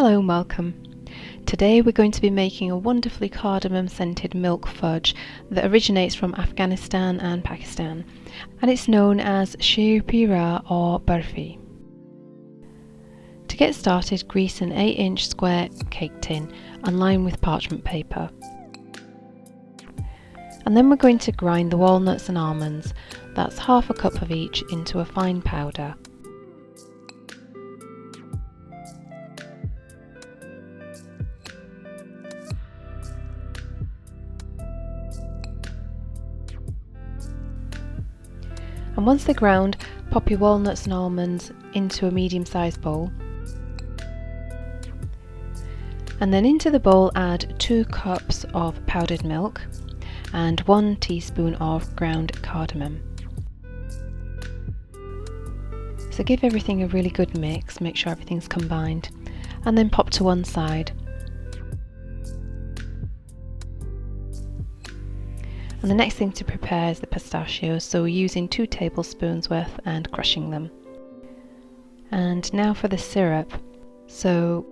Hello and welcome. Today we're going to be making a wonderfully cardamom scented milk fudge that originates from Afghanistan and Pakistan, and it's known as Pira or Barfi. To get started, grease an 8-inch square cake tin and line with parchment paper. And then we're going to grind the walnuts and almonds, that's half a cup of each, into a fine powder. And once they're ground, pop your walnuts and almonds into a medium-sized bowl. And then into the bowl add 2 cups of powdered milk and 1 teaspoon of ground cardamom. So give everything a really good mix, make sure everything's combined, and then pop to one side. And the next thing to prepare is the pistachios, so we're using 2 tablespoons worth and crushing them. And now for the syrup. So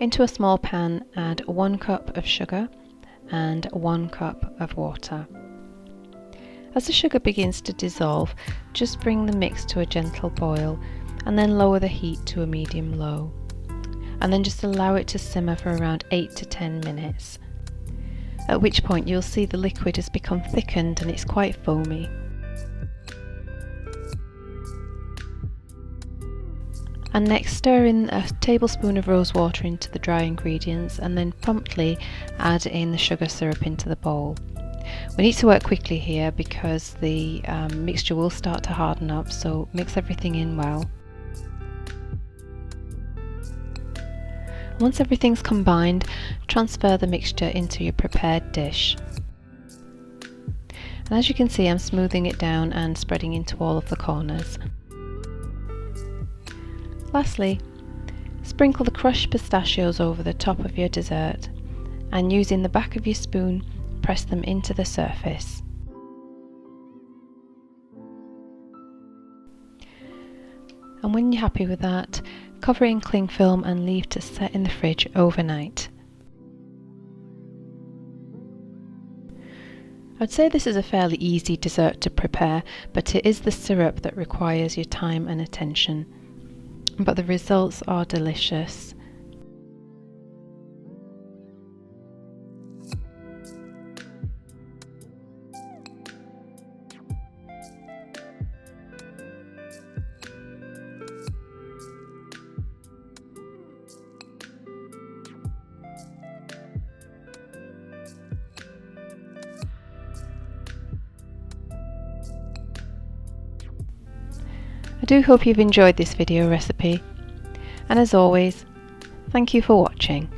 into a small pan add 1 cup of sugar and 1 cup of water. As the sugar begins to dissolve, just bring the mix to a gentle boil and then lower the heat to a medium-low. And then just allow it to simmer for around 8 to 10 minutes. At which point you'll see the liquid has become thickened and it's quite foamy. And next stir in a tablespoon of rose water into the dry ingredients and then promptly add in the sugar syrup into the bowl. We need to work quickly here because the mixture will start to harden up, so mix everything in well. Once everything's combined, transfer the mixture into your prepared dish. And as you can see, I'm smoothing it down and spreading into all of the corners. Lastly, sprinkle the crushed pistachios over the top of your dessert and using the back of your spoon, press them into the surface. And when you're happy with that, cover it in cling film and leave to set in the fridge overnight. I'd say this is a fairly easy dessert to prepare, but it is the syrup that requires your time and attention. But the results are delicious. I do hope you've enjoyed this video recipe, and as always, thank you for watching.